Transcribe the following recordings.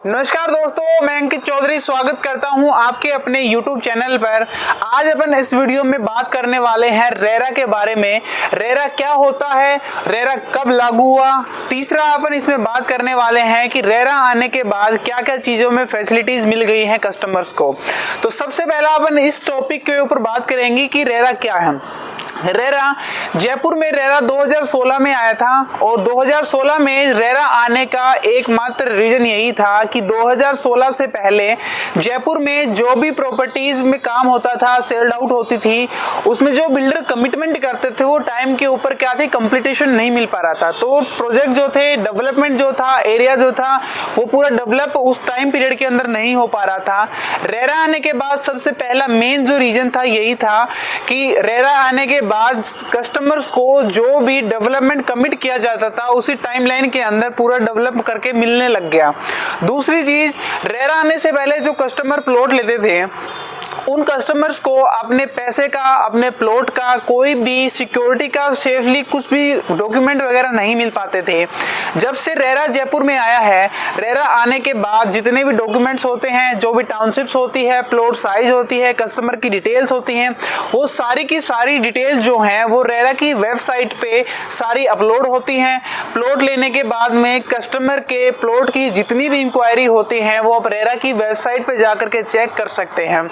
नमस्कार दोस्तों, मैं अंकित चौधरी स्वागत करता हूं आपके अपने YouTube चैनल पर। आज अपन इस वीडियो में बात करने वाले हैं रेरा के बारे में। रेरा क्या होता है, रेरा कब लागू हुआ, तीसरा अपन इसमें बात करने वाले हैं कि रेरा आने के बाद क्या क्या चीज़ों में फैसिलिटीज मिल गई हैं कस्टमर्स को। तो सबसे पहला अपन इस टॉपिक के ऊपर बात करेंगे कि रेरा क्या है। रेरा जयपुर में रेरा 2016 में आया था और 2016 में रेरा आने का एकमात्र रीजन यही था कि 2016 से पहले जयपुर में जो भी प्रॉपर्टीज में काम होता था, सेल्ड आउट होती थी, उसमें जो बिल्डर कमिटमेंट करते थे वो टाइम के ऊपर क्या थी, कंप्लीटेशन नहीं मिल पा रहा था। तो प्रोजेक्ट जो थे, डेवलपमेंट जो था, एरिया जो था, वो पूरा डेवलप उस टाइम पीरियड के अंदर नहीं हो पा रहा था। रेरा आने के बाद सबसे पहला मेन जो रीजन था यही था कि रेरा आने के बाद कस्टमर्स को जो भी डेवलपमेंट कमिट किया जाता था उसी टाइमलाइन के अंदर पूरा डेवलप करके मिलने लग गया। दूसरी चीज, रेरा आने से पहले जो कस्टमर प्लॉट लेते थे उन कस्टमर्स को अपने पैसे का, अपने प्लॉट का, कोई भी सिक्योरिटी का सेफली कुछ भी डॉक्यूमेंट वगैरह नहीं मिल पाते थे। जब से रेरा जयपुर में आया है, रेरा आने के बाद जितने भी डॉक्यूमेंट्स होते हैं, जो भी टाउनशिप्स होती है, प्लॉट साइज होती है, कस्टमर की डिटेल्स होती हैं, वो सारी की सारी डिटेल्स जो हैं वो रेरा की वेबसाइट पे सारी अपलोड होती हैं। प्लॉट लेने के बाद में कस्टमर के प्लॉट की जितनी भी इंक्वायरी होती है वो आप रेरा की वेबसाइट पे जाकर के चेक कर सकते हैं।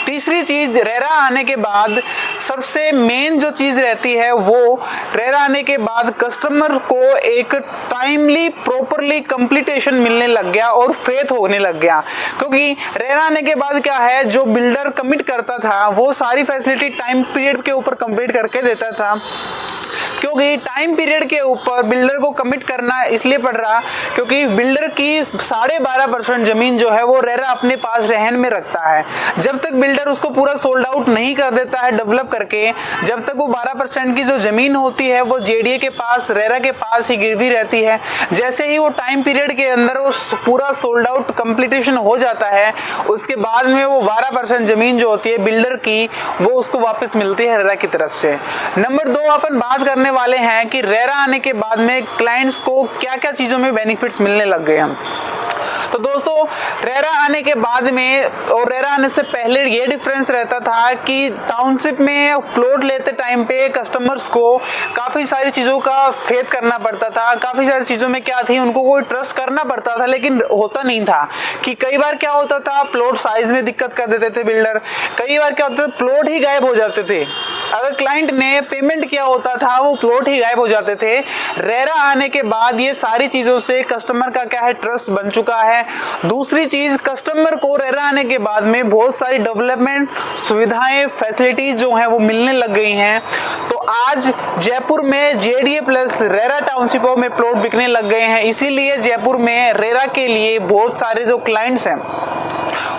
तीसरी चीज, रेरा आने के बाद सबसे मेन जो चीज रहती है वो रेरा आने के बाद कस्टमर को एक टाइमली प्रॉपरली कंप्लीटेशन मिलने लग गया और फेथ होने लग गया। क्योंकि रेरा आने के बाद क्या है, जो बिल्डर कमिट करता था वो सारी फैसिलिटी टाइम पीरियड के ऊपर कंप्लीट करके देता था। क्योंकि टाइम पीरियड के ऊपर बिल्डर को कमिट करना इसलिए पड़ रहा क्योंकि बिल्डर की 12.5% जमीन जो है वो रेरा अपने पास रहन में रखता है। जब तक बिल्डर उसको पूरा सोल्ड आउट नहीं कर देता है डेवलप करके, जब तक वो 12% की जो जमीन होती है वो जेडीए के पास, रेरा के पास ही गिरवी रहती है। जैसे ही वो टाइम पीरियड के अंदर वो पूरा सोल्ड आउट कंप्लीटेशन हो जाता है, उसके बाद में वो 12% जमीन जो होती है बिल्डर की वो उसको वापस मिलती है रेरा की तरफ से। नंबर 2, अपन बात करने वाले हैं कि रेरा आने के बाद में क्लाइंट्स को क्या क्या चीजों में बेनिफिट्स मिलने लग गए हैं। तो दोस्तों, रेरा आने के बाद में और रेरा आने से पहले ये डिफरेंस रहता था कि टाउनशिप में प्लॉट लेते टाइम पे कस्टमर्स को काफ़ी सारी चीज़ों का फेथ करना पड़ता था। काफ़ी सारी चीज़ों में क्या थी, उनको कोई ट्रस्ट करना पड़ता था, लेकिन होता नहीं था। कि कई बार क्या होता था, प्लॉट साइज में दिक्कत कर देते थे बिल्डर, कई बार क्या होता था, प्लॉट ही गायब हो जाते थे। अगर क्लाइंट ने पेमेंट किया होता था वो प्लॉट ही गायब हो जाते थे। रेरा आने के बाद ये सारी चीज़ों से कस्टमर का क्या है, ट्रस्ट बन चुका है। दूसरी चीज, कस्टमर को रेरा आने के बाद में बहुत सारी डेवलपमेंट सुविधाएं, फैसिलिटीज जो हैं वो मिलने लग गई हैं। तो आज जयपुर में जेडीए प्लस रेरा टाउनशिपों में प्लॉट बिकने लग गए हैं। इसीलिए जयपुर में रेरा के लिए बहुत सारे जो क्लाइंट्स हैं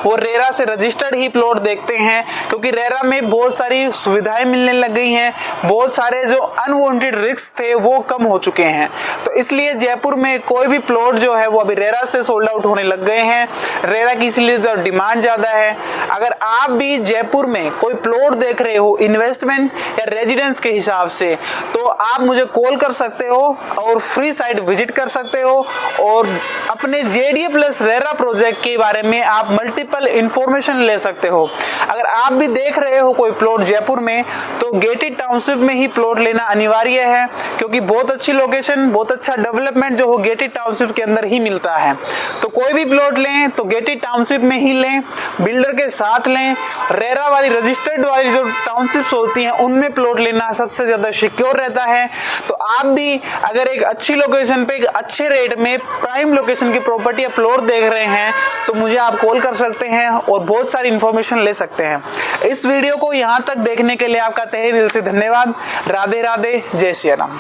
वो रेरा से रजिस्टर्ड ही प्लॉट देखते हैं, क्योंकि रेरा में बहुत सारी सुविधाएं मिलने लग गई हैं। बहुत सारे जो अनवांटेड रिस्क थे वो कम हो चुके हैं। तो इसलिए जयपुर में कोई भी प्लॉट जो है वो अभी रेरा से सोल्ड आउट होने लग गए हैं। रेरा की इसलिए जो डिमांड ज़्यादा है। अगर आप भी जयपुर में कोई प्लॉट देख रहे हो इन्वेस्टमेंट या रेजिडेंस के हिसाब से, तो आप मुझे कॉल कर सकते हो और फ्री साइट विजिट कर सकते हो और अपने जेडीए प्लस रेरा प्रोजेक्ट के बारे में आप मल्टीपल इंफॉर्मेशन ले सकते हो। अगर आप भी देख रहे हो कोई प्लॉट जयपुर में, तो गेटेड टाउनशिप में ही प्लॉट लेना अनिवार्य है, क्योंकि बहुत अच्छी लोकेशन, बहुत अच्छा डेवलपमेंट जो हो गेटेड टाउनशिप के अंदर ही मिलता है। तो कोई भी प्लॉट लें तो गेटेड टाउनशिप में ही लें, बिल्डर के साथ लें। रेरा वाली रजिस्टर्ड वाली जो टाउनशिप्स होती हैं उनमें प्लॉट लेना सबसे ज़्यादा सिक्योर रहता है। तो आप भी अगर एक अच्छी लोकेशन पे एक अच्छे रेट में प्राइम लोकेशन की प्रॉपर्टी या प्लॉट देख रहे हैं तो मुझे आप कॉल कर सकते हैं और बहुत सारी इंफॉर्मेशन ले सकते हैं। इस वीडियो को यहाँ तक देखने के लिए आपका तहे दिल से धन्यवाद। राधे राधे, जय श्री राम।